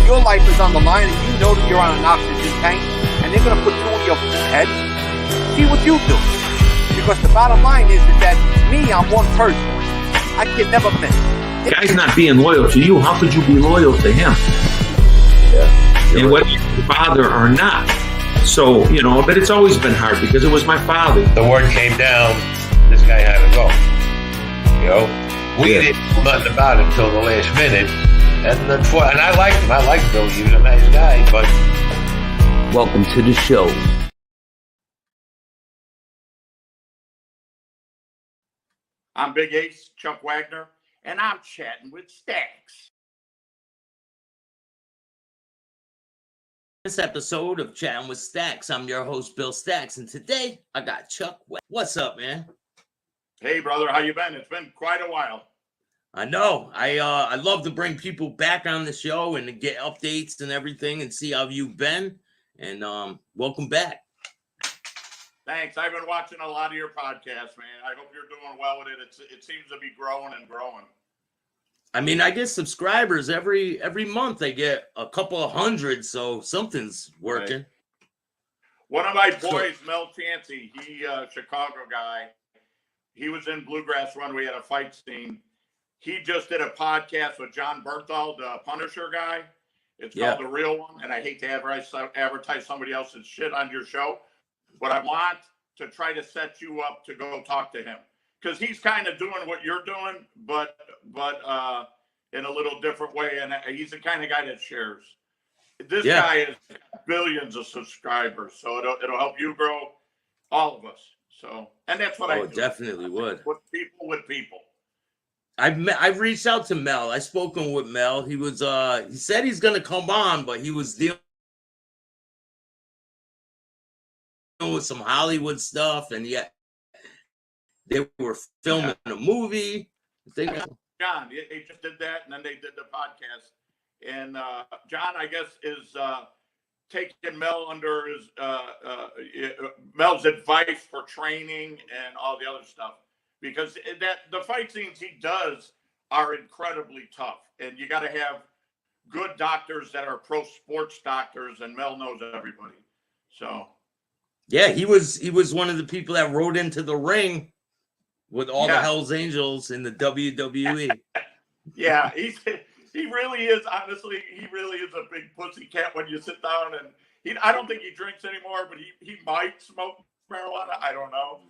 your life is on the line and you know that you're on an oxygen tank and they're going to put you in your head, see what you do. Because the bottom line is that me, I'm one person. I can never miss. The guy's not being loyal to you. How could you be loyal to him? Yeah. And whether you're your father or not. So, you know, but it's always been hard because it was my father. The word came down, this guy had to go. You know, we didn't know nothing about him until the last minute. And I liked him. I liked Bill. He was a nice guy, but... Welcome to the show. I'm Big Ace, Chuck Wagner, and I'm chatting with Staxx. This episode of Chatting with Staxx, I'm your host, Bill Staxx, and today I got Chuck. What's up, man? Hey, brother, how you been? It's been quite a while. I know. I love to bring people back on the show and to get updates and everything and see how you've been. And welcome back. Thanks. I've been watching a lot of your podcasts, man. I hope you're doing well with it. It seems to be growing and growing. I mean, I get subscribers every month. I get a couple of hundred, so something's working. Right. One of my boys, Mel Chancey, he Chicago guy, he was in Bluegrass Run. We had a fight scene. He just did a podcast with John Bernthal, the Punisher guy. It's called The Real One, and I hate to advertise somebody else's shit on your show, but I want to try to set you up to go talk to him. Because he's kind of doing what you're doing, but in a little different way, and he's the kind of guy that shares. This guy has billions of subscribers, so it'll help you grow, all of us. So, and that's what I do. It definitely would. Put people with people. I've reached out to Mel. I've spoken with Mel. He was he said he's gonna come on, but he was dealing with some Hollywood stuff, and yet they were filming a movie. John, he just did that, and then they did the podcast. And John, I guess, is taking Mel under his Mel's advice for training and all the other stuff, because the fight scenes he does are incredibly tough, and you got to have good doctors that are pro sports doctors, and Mel knows everybody. So. Yeah, he was one of the people that rode into the ring with all the Hells Angels in the WWE. Yeah, he really is. Honestly, he really is a big pussycat when you sit down. And I don't think he drinks anymore, but he might smoke marijuana. I don't know.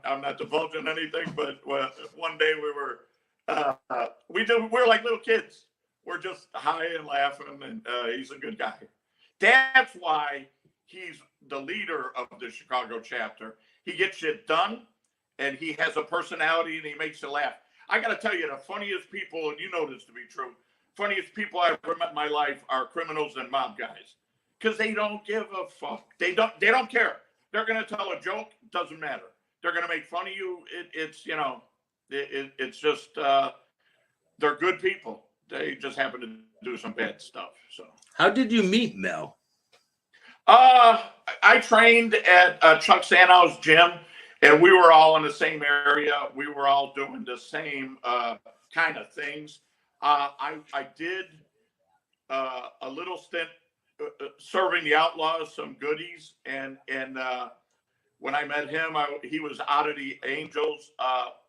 I'm not divulging anything, but one day we're like little kids. We're just high and laughing, and he's a good guy. That's why he's the leader of the Chicago chapter. He gets shit done, and he has a personality, and he makes you laugh. I got to tell you, the funniest people, and you know this to be true, funniest people I've ever met in my life are criminals and mob guys, because they don't give a fuck. They don't care. They're going to tell a joke. Doesn't matter. They're going to make fun of you. It's just they're good people. They just happen to do some bad stuff. So how did you meet Mel? I trained at Chuck Sanow's gym, and we were all in the same area. We were all doing the same kind of things. I did a little stint serving the Outlaws some goodies, and when I met him, he was out of the Angels,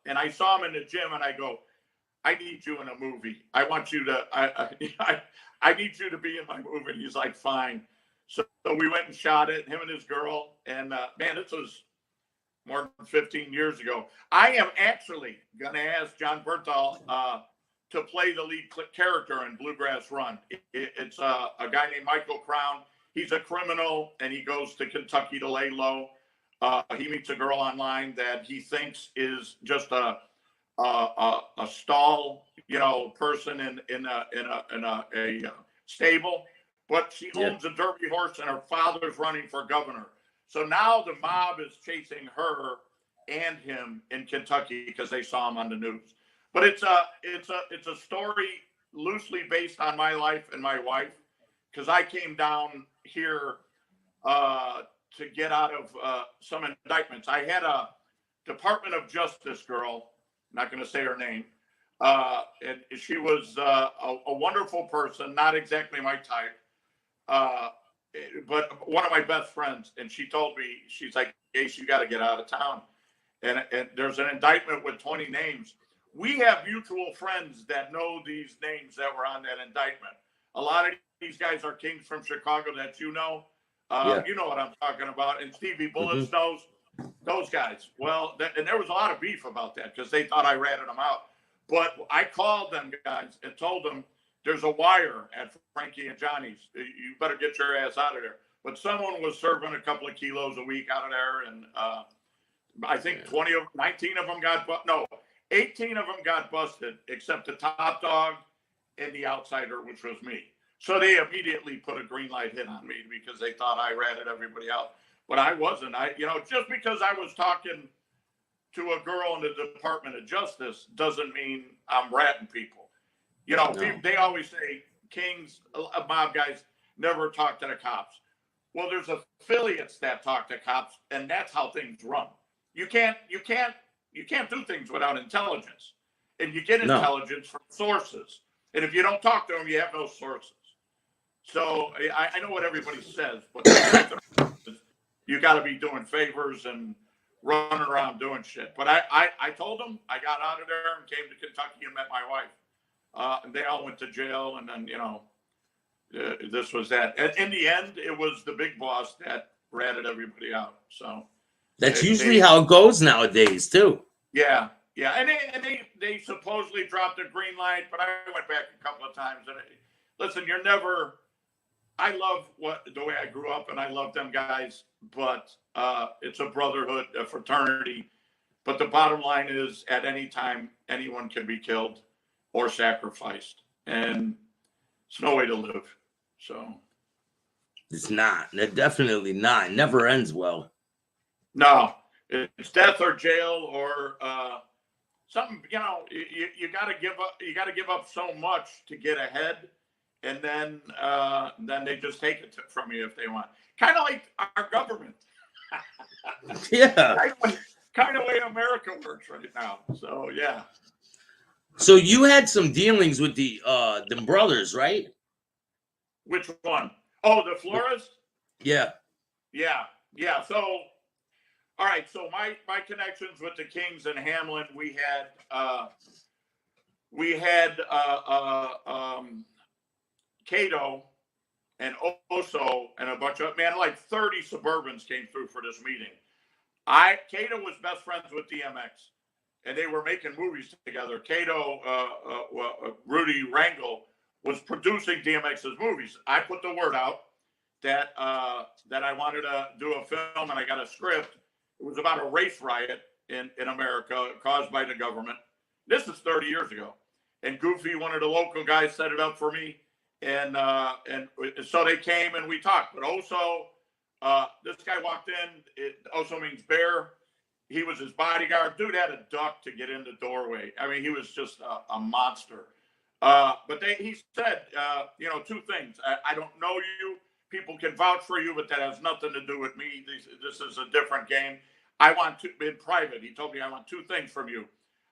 and I saw him in the gym, and I go, I need you in a movie. I want you to. I need you to be in my movie. And he's like, fine. So we went and shot it, him and his girl. And man, this was more than 15 years ago. I am actually going to ask John Bernthal to play the lead character in Bluegrass Run. It's a guy named Michael Crown. He's a criminal, and he goes to Kentucky to lay low. He meets a girl online that he thinks is just a stall, person in a stable. But she owns a derby horse, and her father's running for governor. So now the mob is chasing her and him in Kentucky because they saw him on the news. But it's a story loosely based on my life and my wife, because I came down here to get out of some indictments. I had a Department of Justice girl, not going to say her name, And she was a wonderful person, not exactly my type, but one of my best friends. And she told me, she's like, Ace, you got to get out of town. And there's an indictment with 20 names. We have mutual friends that know these names that were on that indictment. A lot of these guys are kings from Chicago that you know. You know what I'm talking about. And Stevie Bullets knows those guys. Well, and there was a lot of beef about that because they thought I ratted them out. But I called them guys and told them there's a wire at Frankie and Johnny's. You better get your ass out of there. But someone was serving a couple of kilos a week out of there. And I think 19 of them got, 18 of them got busted, except the top dog and the outsider, which was me. So they immediately put a green light hit on me because they thought I ratted everybody out. But I wasn't. Just because I was talking to a girl in the Department of Justice doesn't mean I'm ratting people. They always say kings, mob guys never talk to the cops. Well, there's affiliates that talk to cops, and that's how things run. You can't do things without intelligence, and you get intelligence from sources. And if you don't talk to them, you have no sources. So I know what everybody says, but you got to be doing favors and running around doing shit. But I told them I got out of there and came to Kentucky and met my wife. And they all went to jail, and then this was that. And in the end, it was the big boss that ratted everybody out. So that's usually how it goes nowadays, too. Yeah. And they supposedly dropped a green light, but I went back a couple of times. And listen, I love the way I grew up, and I love them guys, but it's a brotherhood, a fraternity. But the bottom line is, at any time, anyone can be killed or sacrificed, and it's no way to live. So it's not. Definitely not. It never ends well. No, it's death or jail or something. You got to give up. You got to give up so much to get ahead. And then they just take it from you if they want. Kind of like our government. Yeah. Kind of way America works right now. So, yeah. So you had some dealings with them brothers, right? Which one? Oh, the florist? Yeah. So, all right. So my connections with the Kings and Hamlin, we had Cato and Oso and a bunch of like 30 Suburbans came through for this meeting. Cato was best friends with DMX, and they were making movies together. Cato, Rudy Rangel was producing DMX's movies. I put the word out that I wanted to do a film, and I got a script. It was about a race riot in America caused by the government. This is 30 years ago, and Goofy, one of the local guys, set it up for me. And so they came and we talked. But Oso, this guy walked in. Oso means bear. He was his bodyguard. Dude had a duck to get in the doorway. I mean, he was just a monster. But he said, two things. I don't know you. People can vouch for you, but that has nothing to do with me. This is a different game. I want to, in private, he told me, I want two things from you.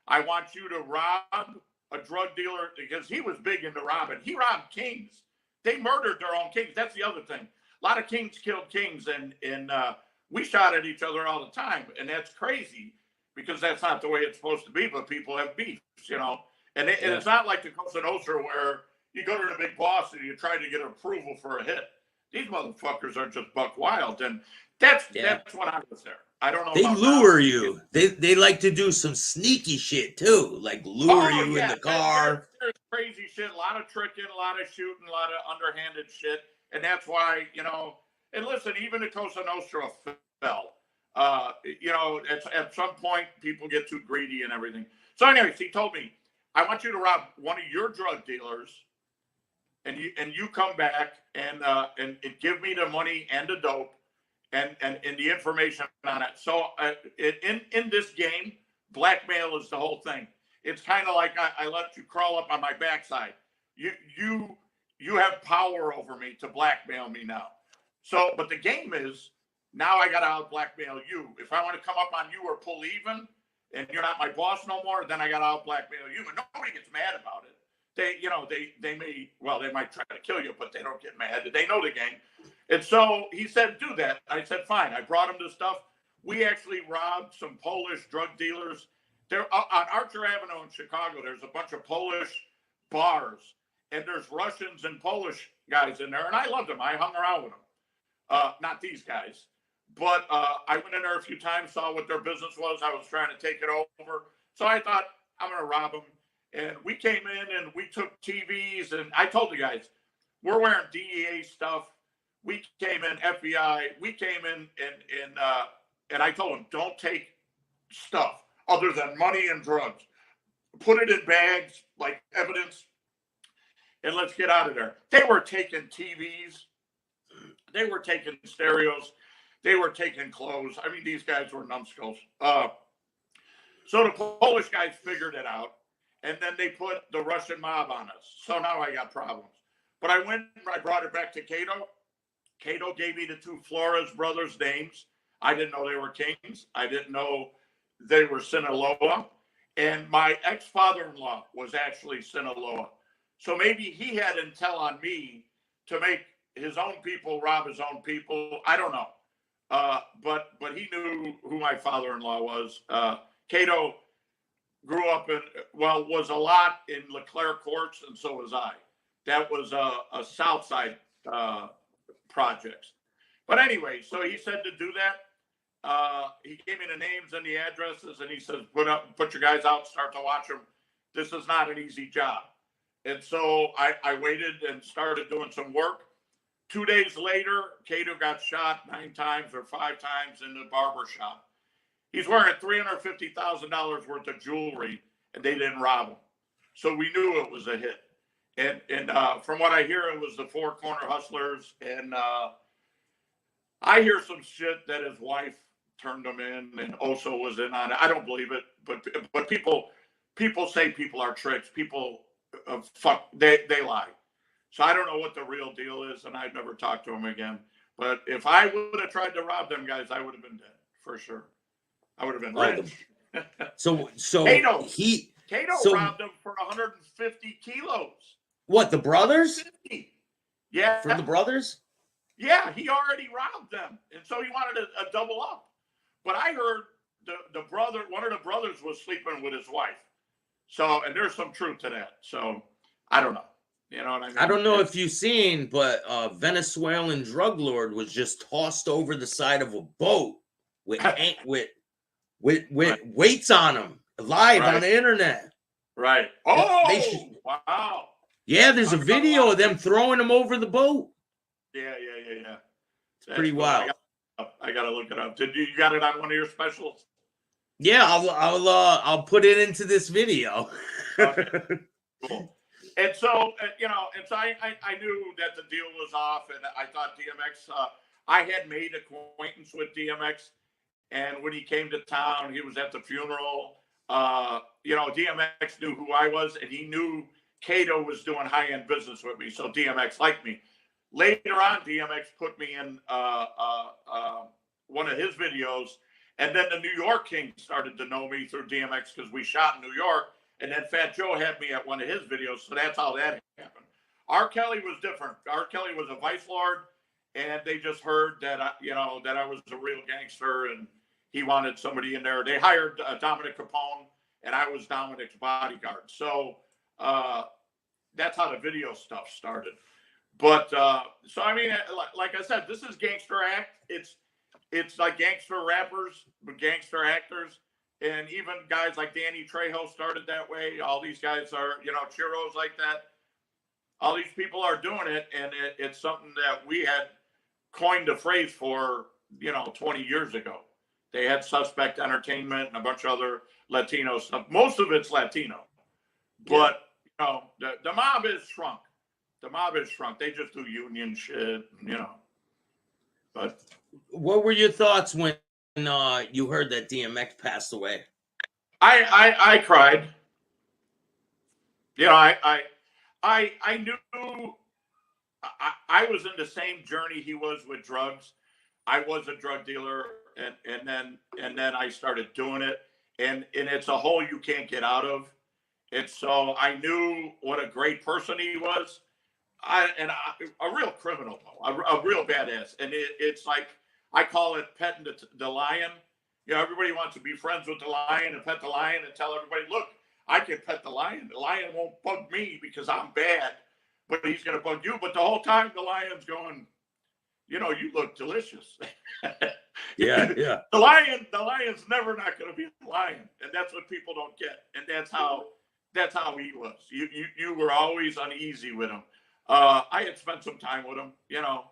I want you to rob a drug dealer, because he was big into robbing. He robbed kings. They murdered their own kings. That's the other thing. A lot of kings killed kings, and we shot at each other all the time. And that's crazy because that's not the way it's supposed to be, but people have beefs, And it's not like the Cosa Nostra where you go to the big boss and you try to get approval for a hit. These motherfuckers are just buck wild. And that's when I was there. I don't know. They lure you. They like to do some sneaky shit too, like lure you in the car. There's crazy shit, a lot of tricking, a lot of shooting, a lot of underhanded shit, and that's why And listen, even the Cosa Nostra fell. At some point, people get too greedy and everything. So, anyways, he told me, "I want you to rob one of your drug dealers, and you come back and give me the money and the dope." And the information on it. So in this game, blackmail is the whole thing. It's kind of like I let you crawl up on my backside. You have power over me to blackmail me now. So, but the game is now I got to out blackmail you. If I want to come up on you or pull even, and you're not my boss no more, then I got to out blackmail you. And nobody gets mad about it. They might try to kill you, but they don't get mad. They know the game. And so he said, do that. I said, fine. I brought him the stuff. We actually robbed some Polish drug dealers. There on Archer Avenue in Chicago, there's a bunch of Polish bars, and there's Russians and Polish guys in there. And I loved them. I hung around with them. Not these guys. But I went in there a few times, saw what their business was. I was trying to take it over. So I thought, I'm going to rob them. And we came in and we took TVs. And I told the guys, we're wearing DEA stuff. We came in FBI. We came in and I told them, don't take stuff other than money and drugs. Put it in bags like evidence and let's get out of there. They were taking TVs. They were taking stereos. They were taking clothes. I mean, these guys were numbskulls. So the Polish guys figured it out, and then they put the Russian mob on us. So now I got problems. But I brought it back to Cato. Cato gave me the two Flores brothers' names. I didn't know they were kings. I didn't know they were Sinaloa. And my ex-father-in-law was actually Sinaloa. So maybe he had intel on me to make his own people rob his own people. I don't know. But he knew who my father-in-law was. Cato grew up was a lot in Leclerc Courts, and so was I. That was a South Side project. But anyway, so he said to do that. He gave me the names and the addresses, and he says, put your guys out, start to watch them. This is not an easy job. And so I waited and started doing some work. 2 days later, Cato got shot 9 times or 5 times in the barber shop. He's wearing $350,000 worth of jewelry, and they didn't rob him. So we knew it was a hit. And from what I hear, it was the Four Corner Hustlers. And I hear some shit that his wife turned him in and also was in on it. I don't believe it, but people say people are tricks. People they lie. So I don't know what the real deal is, and I've never talked to him again. But if I would have tried to rob them guys, I would have been dead for sure. I would have been rich. So Cato so, robbed them for 150 kilos. What, the brothers? 150. Yeah. For the brothers? Yeah, he already robbed them, and so he wanted a double up. But I heard the brother, one of the brothers, was sleeping with his wife. So, and there's some truth to that. So, I don't know. You know what I mean? I don't know if you've seen, but a Venezuelan drug lord was just tossed over the side of a boat with weights on him, live on the internet. Right. Oh, wow. Yeah, there's a video of them throwing him over the boat. Yeah. It's pretty wild. I gotta look it up. You got it on one of your specials? Yeah, I'll put it into this video. Okay. Cool. And so I knew that the deal was off, and I thought DMX. I had made acquaintance with DMX, and when he came to town, he was at the funeral. DMX knew who I was, and he knew Cato was doing high-end business with me, so DMX liked me. Later on, DMX put me in one of his videos, and then the New York King started to know me through DMX because we shot in New York, and then Fat Joe had me at one of his videos, so that's how that happened. R. Kelly was different. R. Kelly was a vice lord, and they just heard that I was a real gangster, and he wanted somebody in there. They hired Dominic Capone, and I was Dominic's bodyguard. So that's how the video stuff started. But so I mean, like I said, this is gangster act. It's like gangster rappers, but gangster actors, and even guys like Danny Trejo started that way. All these guys are, Chiros like that. All these people are doing it, and it's something that we had coined a phrase for, 20 years ago. They had Suspect Entertainment and a bunch of other Latino stuff. Most of it's Latino, but the mob is shrunk. The mob is shrunk. They just do union shit, But what were your thoughts when you heard that DMX passed away? I cried. I knew I was in the same journey he was with drugs. I was a drug dealer, and then I started doing it, and it's a hole you can't get out of. And so I knew what a great person he was. A real criminal, a real badass. And it's like, I call it petting the lion. You know, everybody wants to be friends with the lion and pet the lion and tell everybody, look, I can pet the lion. The lion won't bug me because I'm bad, but he's going to bug you. But the whole time the lion's going, you know, you look delicious. Yeah. The lion's never not going to be a lion. And that's what people don't get. And that's how he was. You were always uneasy with him. I had spent some time with him, you know.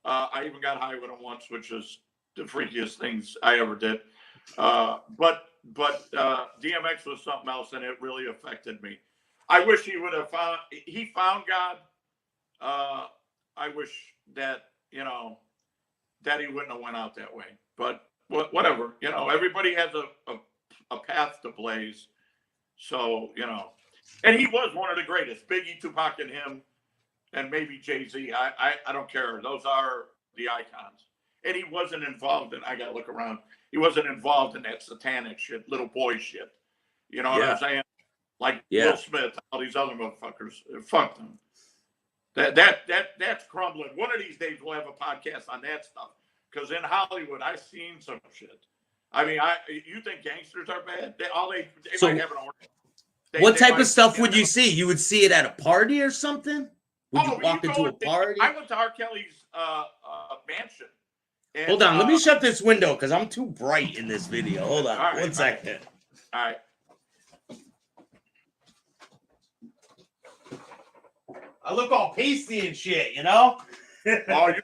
I even got high with him once, which is the freakiest things I ever did. But DMX was something else, and it really affected me. I wish he would have found God. I wish that, you know, that he wouldn't have went out that way. But whatever, you know, everybody has a path to blaze. So, you know, and he was one of the greatest. Biggie, Tupac, and him, and maybe Jay-Z. I don't care. Those are the icons. And he wasn't involved in, I got to look around. He wasn't involved in that satanic shit, little boy shit. You know what I'm saying? Like Will Smith, all these other motherfuckers. Fuck them. That's crumbling. One of these days we'll have a podcast on that stuff. Because in Hollywood, I've seen some shit. I mean, you think gangsters are bad? They might have an order. What type of stuff would you see? You would see it at a party or something? Would you walk into a party? I went to R. Kelly's mansion. Hold on, let me shut this window because I'm too bright in this video. Hold on, one second. All right. I look all pasty and shit, you know? Oh, you're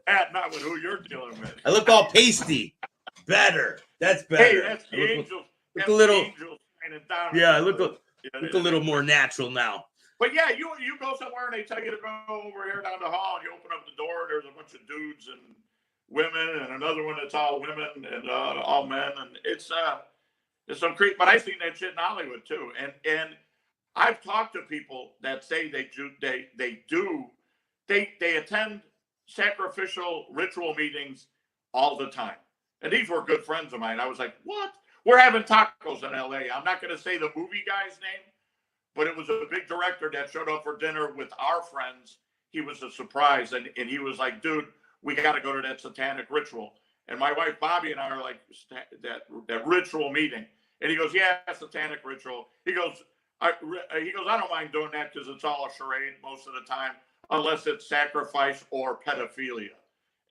not with who you're dealing with. I look all pasty. Better. That's better. Hey, that's the angels. Look a little. Angels down. Yeah, I look a little more natural now. But yeah, you go somewhere and they tell you to go over here down the hall, and you open up the door, and there's a bunch of dudes and women, and another one that's all women and all men, and it's some creep. But I've seen that shit in Hollywood too, and I've talked to people that say they attend sacrificial ritual meetings all the time, and these were good friends of mine. I was like, what? We're having tacos in LA. I'm not going to say the movie guy's name, but it was a big director that showed up for dinner with our friends. He was a surprise, and he was like, dude, we got to go to that satanic ritual. And my wife, Bobby, and I are like, that ritual meeting. And he goes, yeah, satanic ritual. He goes, I don't mind doing that because it's all a charade most of the time, unless it's sacrifice or pedophilia.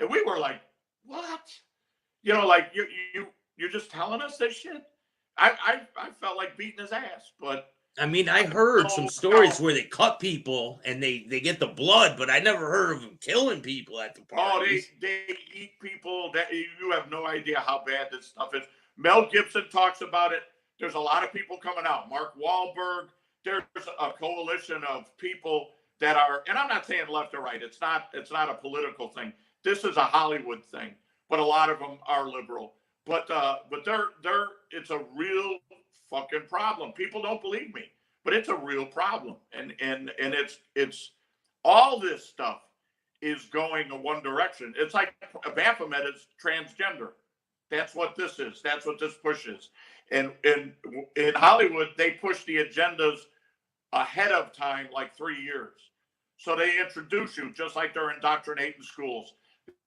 And we were like, what? You know, like you're just telling us this shit? I felt like beating his ass, but I mean, I heard some stories where they cut people and they get the blood, but I never heard of them killing people at the parties. Oh, they eat people. That you have no idea how bad this stuff is. Mel Gibson talks about it. There's a lot of people coming out. Mark Wahlberg. There's a coalition of people that are, and I'm not saying left or right. It's not a political thing. This is a Hollywood thing, but a lot of them are liberal. But it's a real fucking problem. People don't believe me, but it's a real problem, and it's all this stuff is going in one direction. It's like Baphomet is transgender. That's what this is. That's what this pushes. And in Hollywood, they push the agendas ahead of time, like 3 years. So they introduce you just like they're indoctrinating schools.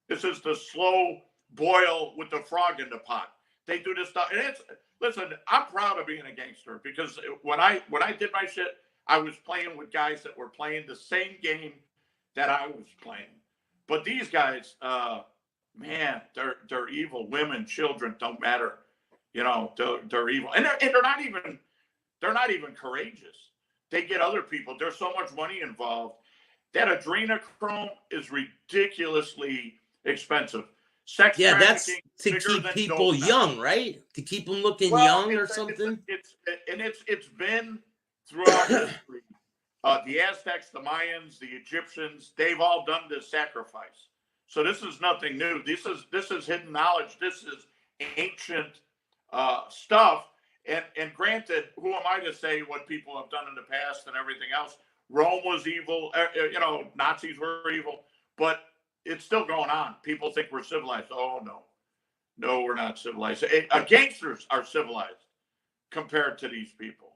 This is the slow boil with the frog in the pot. They do this stuff, and listen, I'm proud of being a gangster because when I did my shit, I was playing with guys that were playing the same game that I was playing. But these guys, man, they're evil. Women, children, don't matter. You know, they're evil, and they're not even courageous. They get other people. There's so much money involved. That adrenochrome is ridiculously expensive. Sex that's to keep people young, right? To keep them looking young or something. It's been throughout history. The Aztecs, the Mayans, the Egyptians, they've all done this sacrifice. So this is nothing new. This is hidden knowledge. This is ancient stuff. And granted, who am I to say what people have done in the past and everything else? Rome was evil. You know, Nazis were evil, but it's still going on. People think we're civilized. Oh, no, we're not civilized. Gangsters are civilized. compared to these people.